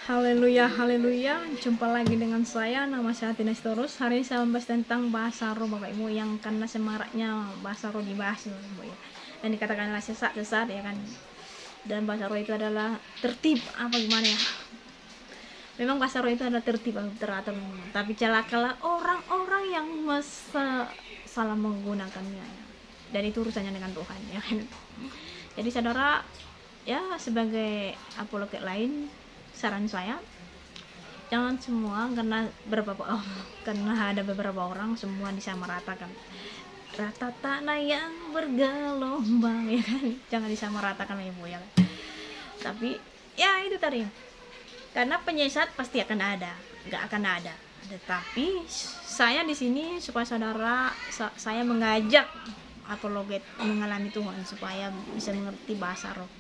Haleluya, haleluya. Jumpa lagi dengan saya, nama saya Tina Sitorus. Hari ini saya membahas tentang bahasa roh Bapak Ibu, yang karena semaraknya bahasa roh dibahas Bapak ya. Dan dikatakanlah sesat ya kan. Dan bahasa roh itu adalah tertib apa gimana ya. Memang bahasa roh itu adalah tertib, teratur. Tapi celakalah orang-orang yang salah menggunakannya ya. Dan itu urusannya dengan Tuhan ya kan. Jadi saudara ya, sebagai apologet lain, saran saya jangan semua karena ada beberapa orang semua disamaratakan, rata tanah yang bergelombang ya kan, jangan disamaratakan ya Bu ya kan? Tapi ya itu tadi, karena penyesat pasti akan ada, nggak akan ada. Tetapi saya di sini supaya saya mengajak apologet mengalami Tuhan supaya bisa mengerti bahasa roh.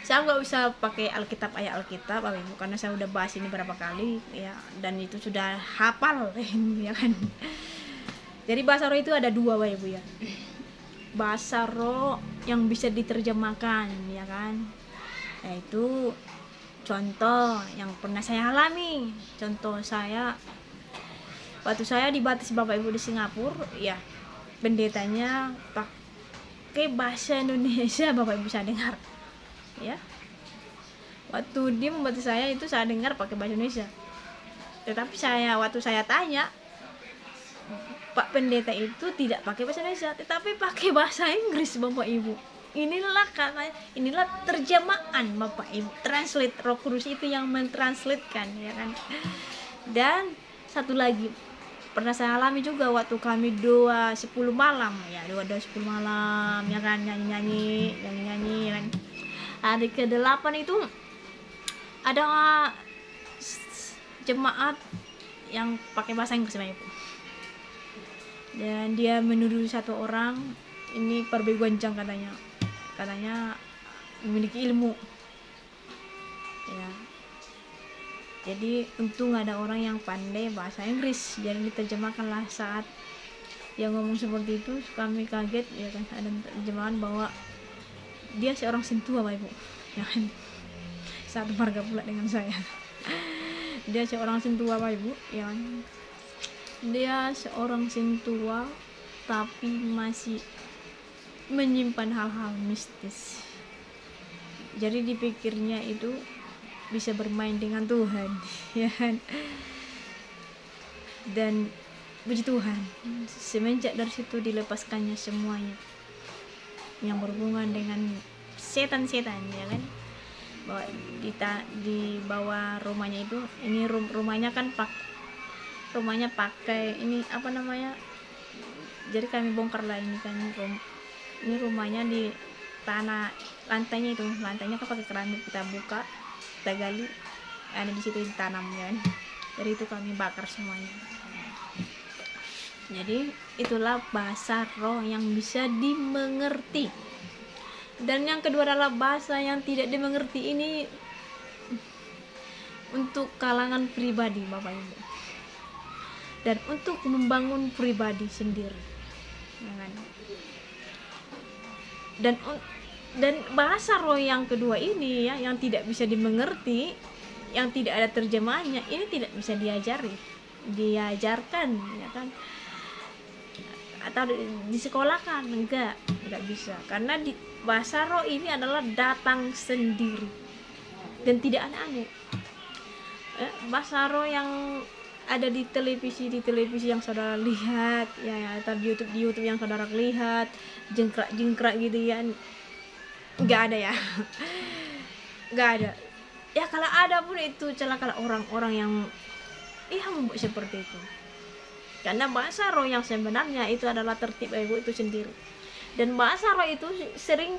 Saya nggak bisa pakai Alkitab, ayat Alkitab Bapak Ibu, karena saya udah bahas ini berapa kali ya, dan itu sudah hafal ya kan. Jadi bahasa roh itu ada dua Bapak Ibu ya. Bahasa roh yang bisa diterjemahkan ya kan, yaitu contoh yang pernah saya alami. Contoh saya waktu saya dibaptis Bapak Ibu di Singapura ya, pendetanya pakai bahasa Indonesia Bapak Ibu saya dengar ya. Waktu dia membaptis saya itu saya dengar pakai bahasa Indonesia, tetapi waktu saya tanya, Pak Pendeta itu tidak pakai bahasa Indonesia tetapi pakai bahasa Inggris Bapak Ibu. Inilah terjemahan Bapak Ibu, translate. Roh Kudus itu yang mentranslatekan ya kan. Dan satu lagi pernah saya alami juga waktu kami doa 10 malam ya, doa 10 malam ya kan, nyanyi ya kan. Hari ke-8 itu ada jemaat yang pakai bahasa Inggris Bapak Ibu. Dan dia menuduh satu orang ini perbegonjang, katanya memiliki ilmu ya. Jadi untung ada orang yang pandai bahasa Inggris, jadi diterjemahkanlah. Saat yang ngomong seperti itu kami kaget ya kan, ada terjemahan bahwa dia seorang sintua Bapak Ibu ya kan, satu marga pula dengan saya. Dia seorang sintua Bapak Ibu ya kan. Dia seorang sintua tapi masih menyimpan hal-hal mistis, jadi dipikirnya itu bisa bermain dengan Tuhan ya kan. Dan puji Tuhan, semenjak dari situ dilepaskannya semuanya yang berhubungan dengan setan-setan ya kan. Di bawah rumahnya itu, ini rumahnya kan rumahnya pakai ini apa namanya, jadi kami bongkar lah ini kan, ini rumahnya di tanah, lantainya kan pakai keramik, kita buka, kita gali, ada di situ ditanam ya kan. Dari itu kami bakar semuanya. Jadi itulah bahasa roh yang bisa dimengerti. Dan yang kedua adalah bahasa yang tidak dimengerti. Ini untuk kalangan pribadi Bapak Ibu, dan untuk membangun pribadi sendiri ya kan. Dan bahasa roh yang kedua ini ya, yang tidak bisa dimengerti, yang tidak ada terjemahannya, ini tidak bisa diajarkan ya kan, atau disekolahkan, enggak bisa, karena bahasa roh ini adalah datang sendiri dan tidak aneh-aneh. Bahasa roh yang ada di televisi yang saudara lihat ya, atau di YouTube yang saudara lihat, jengkrak gitu ya, enggak ada ya. Enggak ada ya. Kalau ada pun itu celakalah orang-orang yang membuat seperti itu. Karena bahasa roh yang sebenarnya itu adalah tertib Ibu itu sendiri. Dan bahasa roh itu sering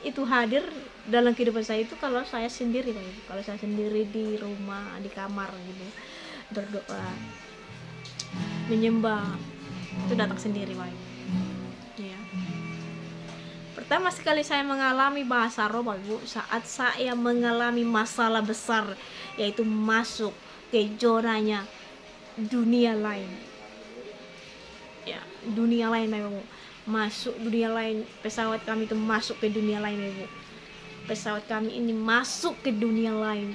itu hadir dalam kehidupan saya itu kalau saya sendiri Pak Ibu. Kalau saya sendiri di rumah, di kamar gitu, berdoa, menyembah, itu datang sendiri Pak Ibu. Ya. Pertama sekali saya mengalami bahasa roh Pak Ibu saat saya mengalami masalah besar, yaitu masuk ke zonanya dunia lain. Ya, dunia lain Bapak Ibu. Masuk dunia lain, pesawat kami itu masuk ke dunia lain Ibu. Pesawat kami ini masuk ke dunia lain.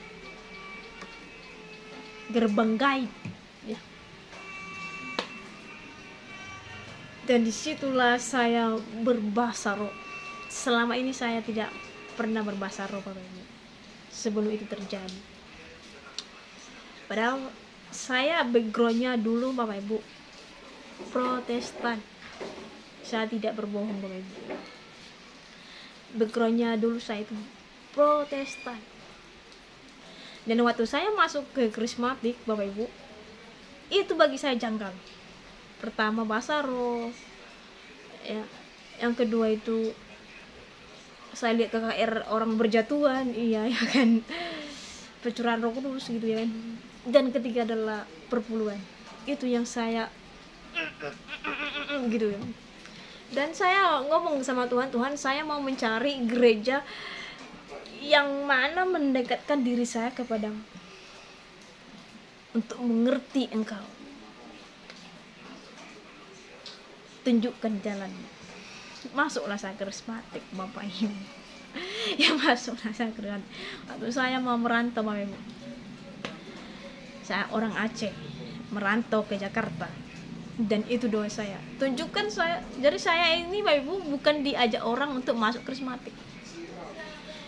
gerbang gaib ya. Dan disitulah saya berbahasa roh. Selama ini saya tidak pernah berbahasa roh Bapak Ibu sebelum itu terjadi. Padahal saya backgroundnya dulu Bapak Ibu Protestan. Saya tidak berbohong Bapak Ibu. Backgroundnya dulu saya itu Protestan. Dan waktu saya masuk ke karismatik Bapak Ibu, itu bagi saya janggal. Pertama bahasa roh ya. Yang kedua itu saya lihat KKR orang berjatuhan, iya ya kan, pencurahan roh kudus gitu ya kan. Dan ketiga adalah perpuluhan, itu yang saya gitu ya. Dan saya ngomong sama Tuhan, Tuhan saya mau mencari gereja yang mana mendekatkan diri saya kepadamu untuk mengerti Engkau, tunjukkan jalannya. Masuklah saya karismatik Bapak Ibu ya, masuklah saya karismatik. Waktu saya mau merantau Bapak Ibu, saya orang Aceh merantau ke Jakarta, dan itu doa saya, tunjukkan saya. Jadi saya ini Bapak Ibu bukan diajak orang untuk masuk karismatik,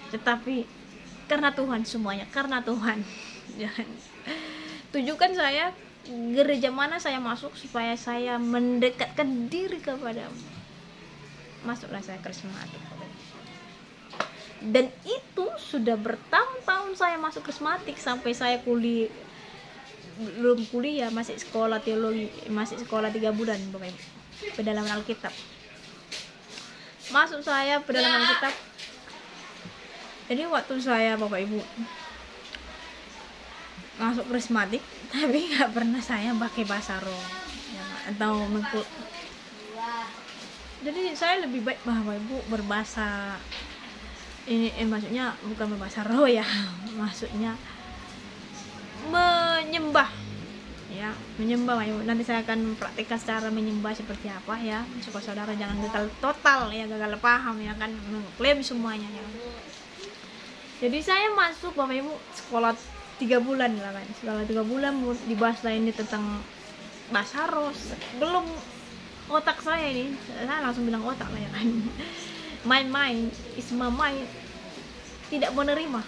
tetapi karena Tuhan, semuanya karena Tuhan. Tunjukkan saya gereja mana saya masuk supaya saya mendekatkan diri kepadamu. Masuklah saya karismatik. Dan itu sudah bertahun-tahun saya masuk karismatik, sampai saya belum kuliah, masih sekolah teologi, masih sekolah 3 bulan Bapak Ibu, pedalaman Alkitab. Masuk saya pedalaman Alkitab. Jadi waktu saya Bapak Ibu masuk karismatik, tapi nggak pernah saya pakai bahasa roh ya, atau jadi saya lebih baik Bapak Ibu berbahasa ini, maksudnya bukan berbahasa roh ya, maksudnya menyembah ya, menyembah Bapak Ibu. Nanti saya akan praktikkan cara menyembah seperti apa ya, supaya saudara jangan gagal total ya, gagal paham ya kan, mengklaim semuanya ya. Jadi saya masuk Bapak Ibu sekolah 3 bulan lah kan, sekolah 3 bulan dibahas lah ini tentang bahasa roh. Belum otak saya ini, saya langsung bilang otak lah ya kan. My mind is my mind tidak menerima.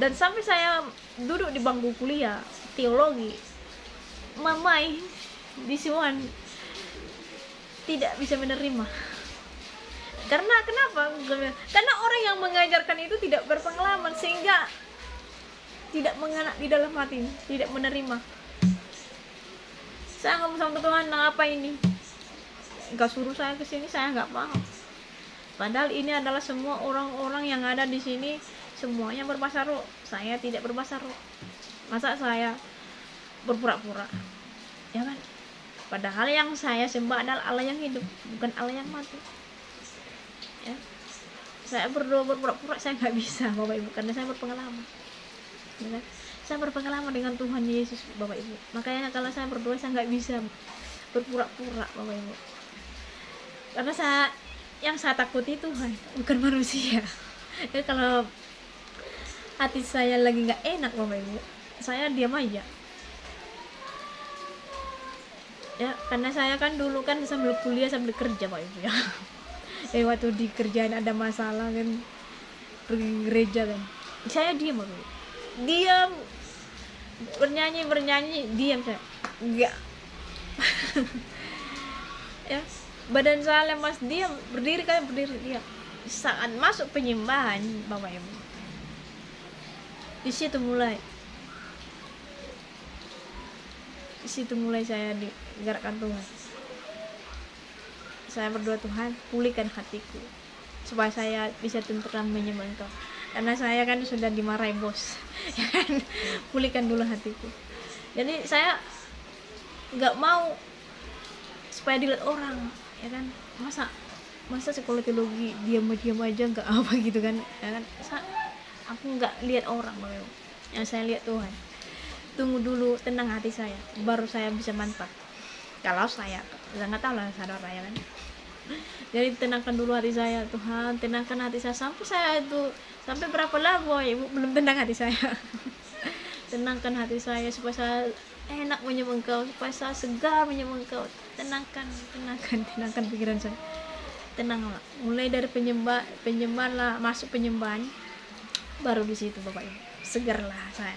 Dan sampai saya duduk di bangku kuliah teologi, my mind this one tidak bisa menerima. Karena kenapa? Karena orang yang mengajarkan itu tidak berpengalaman, sehingga tidak mengena di dalam hati, tidak menerima. Saya ngomong sama Tuhan, nah apa ini? Enggak suruh saya ke sini, saya nggak paham. Padahal ini adalah semua orang-orang yang ada di sini, semuanya berbahasa roh. Saya tidak berbahasa roh. Masa saya berpura-pura? Ya kan? Padahal yang saya sembah adalah Allah yang hidup, bukan Allah yang mati. Ya. Saya berdoa berpura-pura, saya nggak bisa Bapak Ibu, karena saya berpengalaman. Ya kan? Saya berpengalaman dengan Tuhan Yesus Bapak Ibu. Makanya kalau saya berdoa saya nggak bisa berpura-pura Bapak Ibu. Karena yang saya takuti Tuhan, bukan manusia. Jadi kalau hati saya lagi nggak enak Bapak Ibu, saya diam aja. Ya, karena saya kan dulu kan sambil kuliah sambil kerja Bapak Ibu ya. Jadi waktu di kerjaan ada masalah kan, pergi gereja kan, saya diam Bapak Ibu. Diam, bernyanyi diam saya, enggak. Ya, badan saya lemas, diam, berdiri diam. Saat masuk penyembahan Bapak Ibu, di situ mulai saya digerakkan Tuhan. Saya berdoa, Tuhan pulihkan hatiku supaya saya bisa tentram menyembah Engkau. Karena saya kan sudah dimarahi bos, ya kan? Pulihkan dulu hatiku. Jadi saya nggak mau supaya dilihat orang, ya kan? Masa sekolah teologi diam aja nggak apa gitu kan? Ya kan? Aku nggak lihat orang, yang saya lihat Tuhan. Tunggu dulu, tenang hati saya, baru saya bisa mantap. Kalau saya nggak tahu lah saudara ya kan. Jadi tenangkan dulu hati saya, Tuhan tenangkan hati saya. Sampai berapa lama Ibu belum tenang hati saya. tenangkan hati saya supaya saya enak menyembah Engkau, supaya saya segar menyembah Engkau. Tenangkan pikiran saya. Tenanglah. Mulai dari penyembahan lah, masuk penyembahan, baru di situ Bapak Ibu segarlah saya.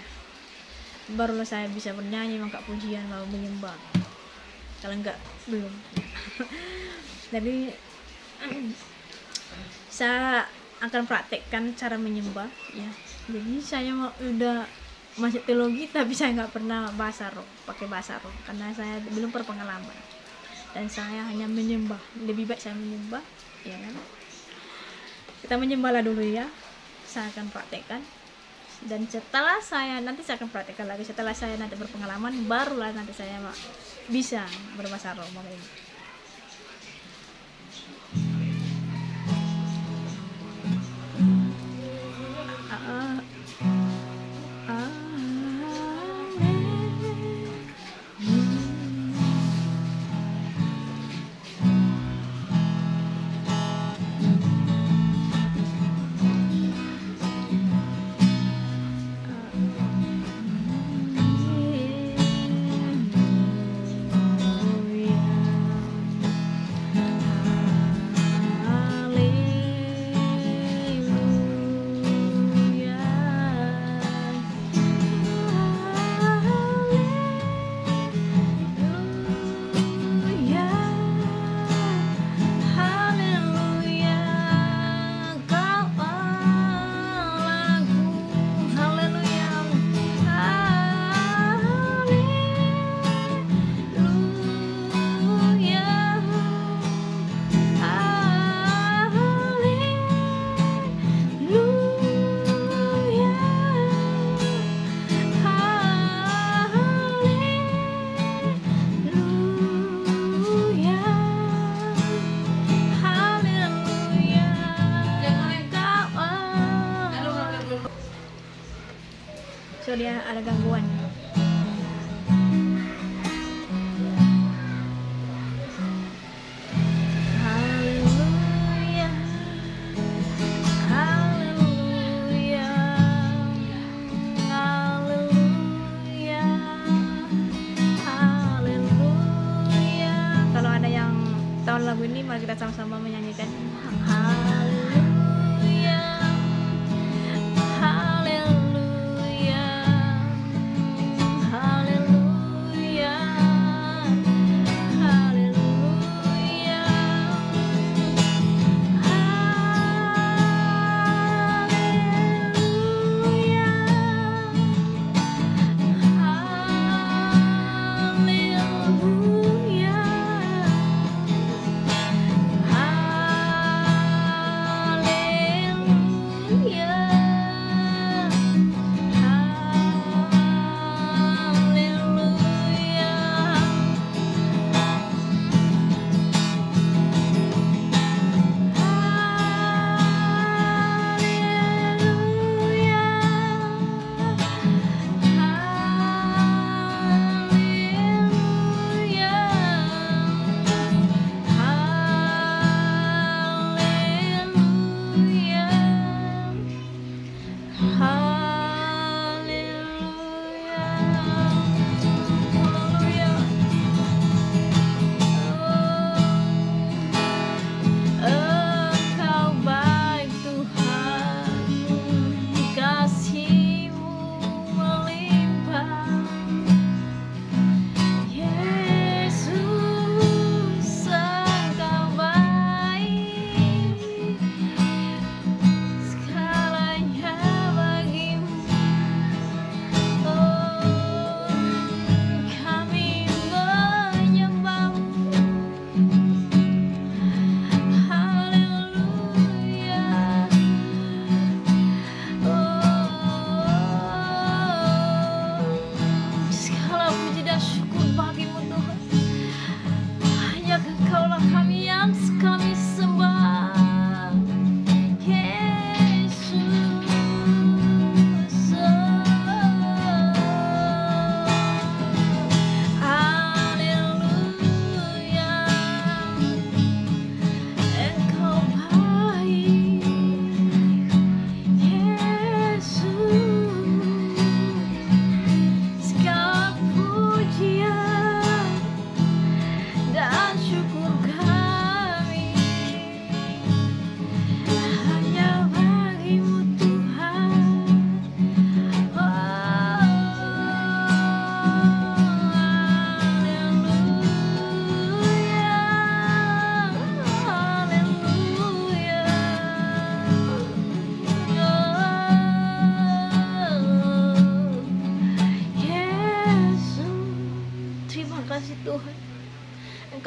Barulah saya bisa bernyanyi, mengangkat pujian, lalu menyembah. Kalau enggak belum. Jadi saya akan praktekkan cara menyembah ya. Jadi saya udah masuk teologi tapi saya nggak pernah pakai bahasa roh karena saya belum berpengalaman, dan saya hanya menyembah. Lebih baik saya menyembah ya kan. Kita menyembahlah dulu ya, saya akan praktekkan, dan setelah saya akan praktekkan lagi. Setelah saya nanti berpengalaman, barulah nanti saya bisa berbahasa roh. So dia ada gangguan. Haleluya, haleluya, haleluya, haleluya. Kalau ada yang tahu lagu ini, mari kita sama-sama menyanyikan.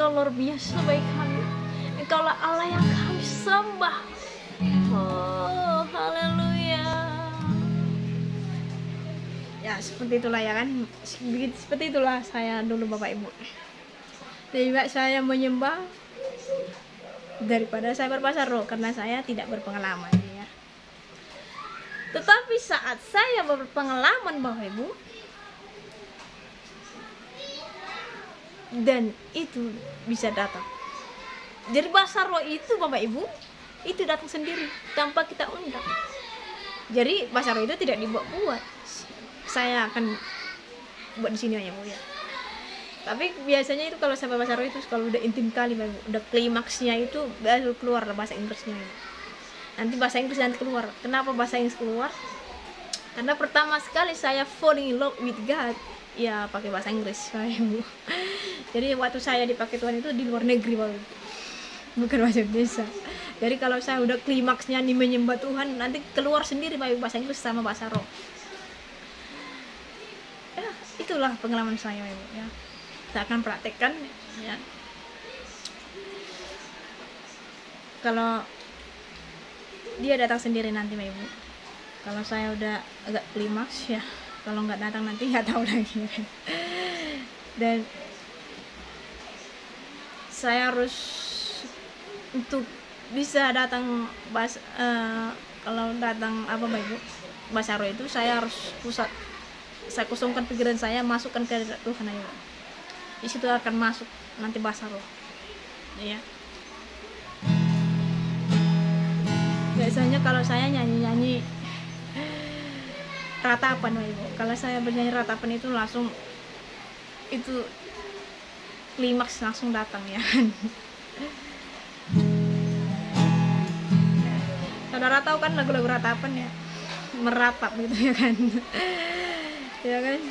Engkau luar biasa baik kami. Engkaulah Allah yang kami sembah. Oh, haleluya. Ya, seperti itulah ya kan. Seperti itulah saya dulu Bapak Ibu. Lebih baik saya menyembah daripada saya berbahasa roh, karena saya tidak berpengalaman ya. Tetapi saat saya berpengalaman Bapak Ibu, dan itu bisa datang. Jadi bahasa roh itu Bapak Ibu, itu datang sendiri tanpa kita undang. Jadi bahasa roh itu tidak dibuat-buat. Saya akan buat di sini aja Bu ya. Tapi biasanya itu kalau sampai bahasa roh itu kalau udah intim kali Bapak Ibu, udah klimaksnya itu baru keluar bahasa Inggrisnya. Nanti bahasa Inggris nanti keluar. Kenapa bahasa Inggris keluar? Karena pertama sekali saya falling in love with God, ya pakai bahasa Inggris Bapak Ibu. Jadi waktu saya dipakai Tuhan itu di luar negeri Bapak Ibu, bukan bahasa Indonesia. Jadi kalau saya udah klimaksnya nih menyembah Tuhan, nanti keluar sendiri Bapak Ibu bahasa Inggris sama bahasa roh. Ya, itulah pengalaman saya Bapak Ibu ya. Saya akan praktekkan ya. Kalau dia datang sendiri nanti Bapak Ibu. Kalau saya udah agak klimaks ya, kalau nggak datang nanti nggak tahu lagi. Dan saya harus untuk bisa datang kalau datang apa Bapak Ibu bahasa roh itu, saya harus saya kosongkan pikiran saya, masukkan ke Tuhan aja. Di situ akan masuk nanti bahasa roh ya. Biasanya kalau saya nyanyi ratapan Bapak Ibu, kalau saya bernyanyi ratapan itu langsung itu klimaks langsung datang ya. Saudara tahu kan lagu-lagu ratapan ya, meratap gitu ya kan. Ya kan.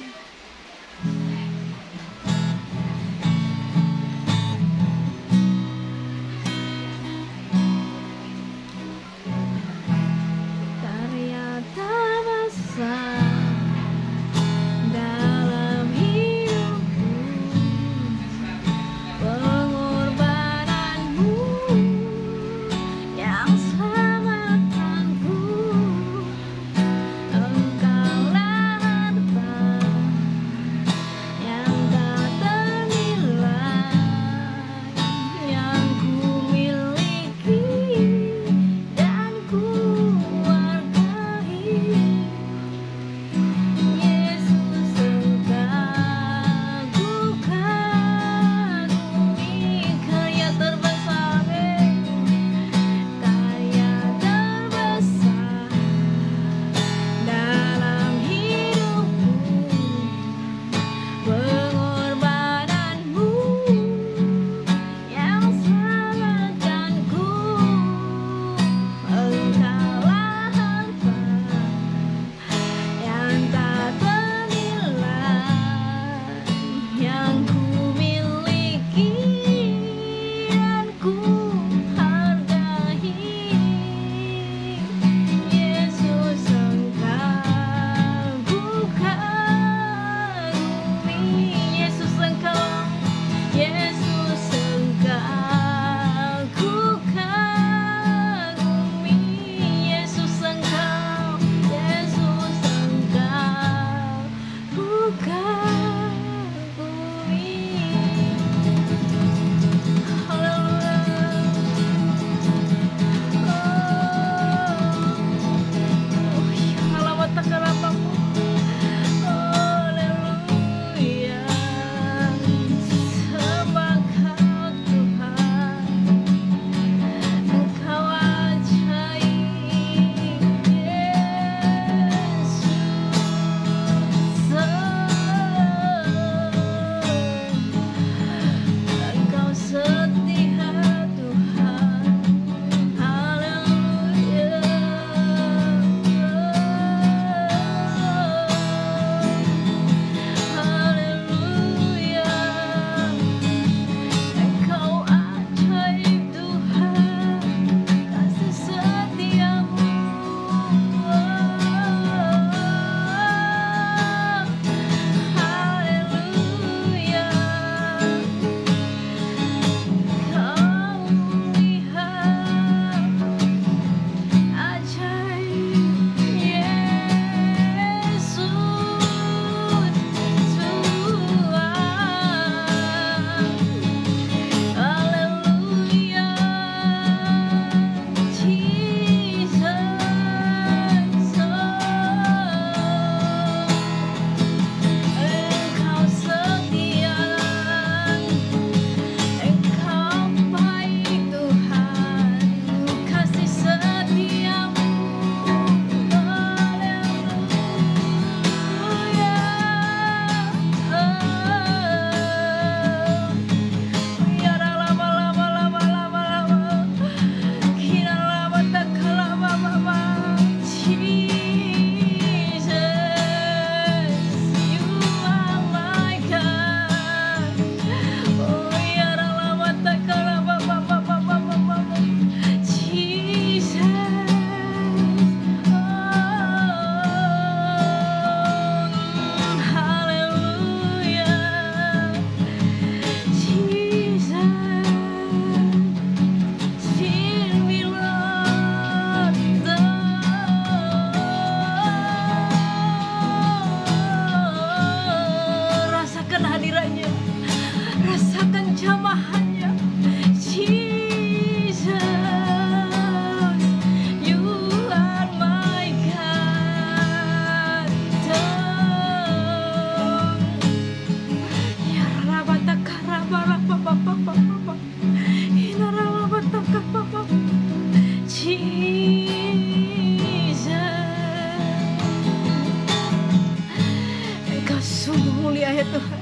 Haleluya ya Tuhan,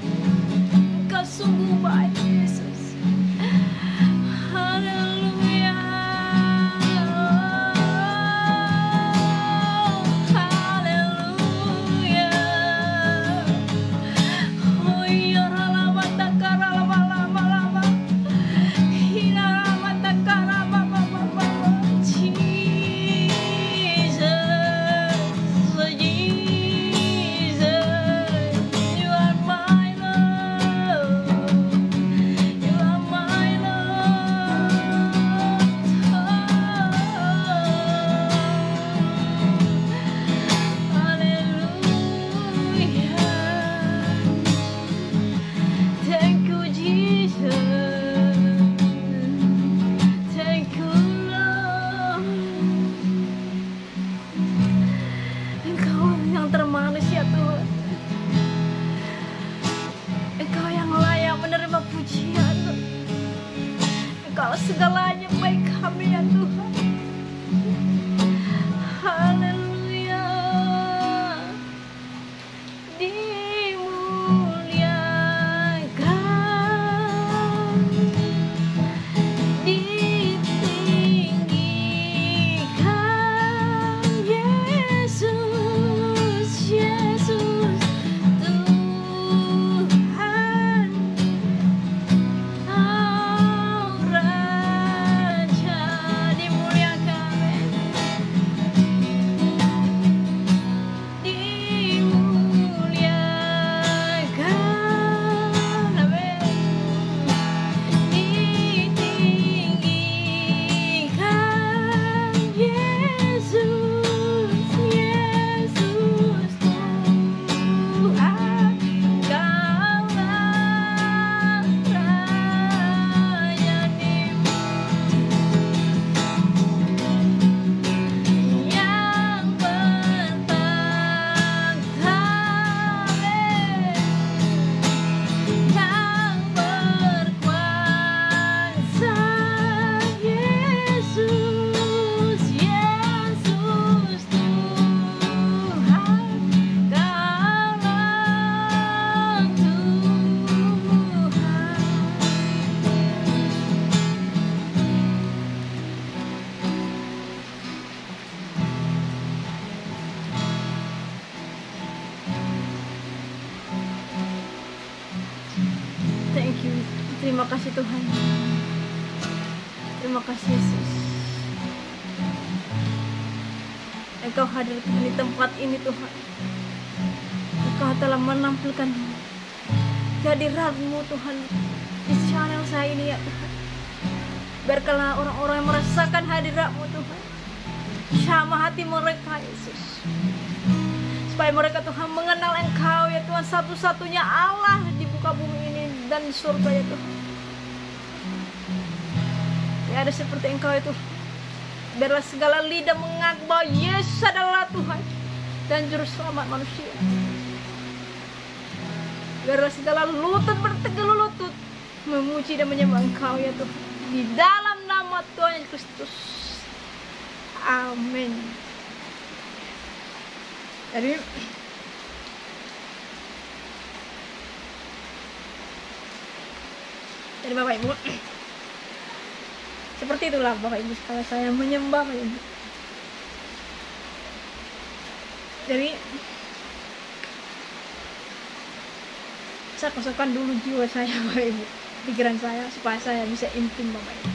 Engkau sungguh baik Yesus. Haleluya, haleluya. Oh ya lama takara lama hina lama takara mama Jesus, Jesus, you are my love, you are my love. Hallelujah. Thank you Jesus, thank you Lord. Engkau yang termanis ya Tuhan, Engkau yang layak menerima pujian. Engkau segalanya baik kami ya Tuhan. Haleluya, dimuliakan, ditinggikan Yesus, Yesus Tuhan, oh Raja, dimuliakan, dimuliakan, amin, ditinggikan Yesus, Yesus Tuhan, Kaulah Raja yang bertahta, yang berkuasa, Yesus, Yesus Tuhan, Kaulah Tuhan. Thank you. Terima kasih Tuhan. Terima kasih Yesus. Engkau hadir di tempat ini Tuhan. Engkau telah menampilkan kehadiran-Mu Tuhan di channel saya ini ya Tuhan. Biarkanlah orang-orang yang merasakan hadirat-Mu Tuhan, sama hati mereka Yesus, supaya mereka Tuhan mengenal Engkau ya Tuhan, satu-satunya Allah di muka bumi ini dan di surga ya Tuhan. Tidak ada seperti Engkau ya Tuhan. Biarlah segala lidah mengaku bahwa Yesus adalah Tuhan dan Juru Selamat manusia. Biarlah segala lutut bertegur lutut memuji dan menyembah Engkau ya Tuhan, di dalam nama Tuhan Yesus Kristus. Amin. Jadi Bapak Ibu, seperti itulah Bapak Ibu sekalian saya menyembah Bapak Ibu. Jadi saya kosongkan dulu jiwa saya Bapak Ibu, pikiran saya, supaya saya bisa intim Bapak Ibu.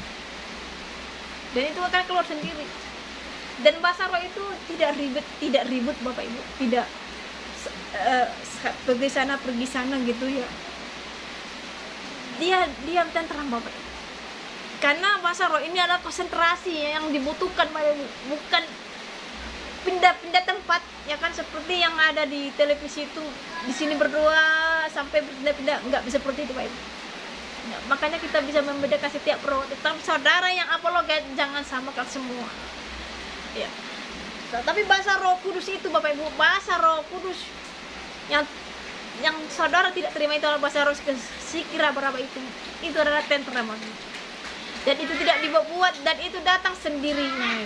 Dan itu akan keluar sendiri. Dan bahasa roh itu tidak ribet Bapak Ibu, tidak pergi sana gitu ya. Dia diam dan terang Bapak Ibu. Karena bahasa roh ini adalah konsentrasi yang dibutuhkan Bapak Ibu, bukan pindah-pindah tempat ya kan, seperti yang ada di televisi itu, di sini berdoa sampai berpindah-pindah, enggak bisa seperti itu Bapak Ibu. Nah, makanya kita bisa membedakan setiap roh. Tetapi saudara yang apologet jangan samakan semua. Ya. Tapi bahasa Roh Kudus itu Bapak Ibu, bahasa Roh Kudus yang saudara tidak terima itu adalah bahasa roh sikira berapa itu adalah tentraman. Dan itu tidak dibuat dan itu datang sendirinya.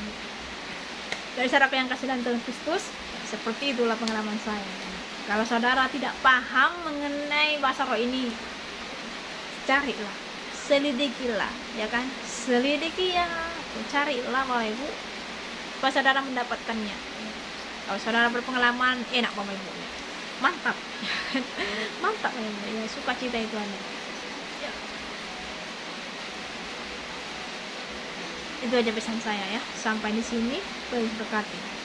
Dari saudara yang kasih dalam Tuhan Kristus, seperti itulah pengalaman saya. Kalau saudara tidak paham mengenai bahasa roh ini, carilah, selidikilah, ya kan? Selidiki ya, carilah Bapak Ibu, supaya saudara mendapatkannya. Kalau saudara berpengalaman, enak Bapak Ibu, mantap, mantap Bapak Ibu, ya, sukacita itu ada. Itu aja pesan saya ya. Sampai di sini, berkati.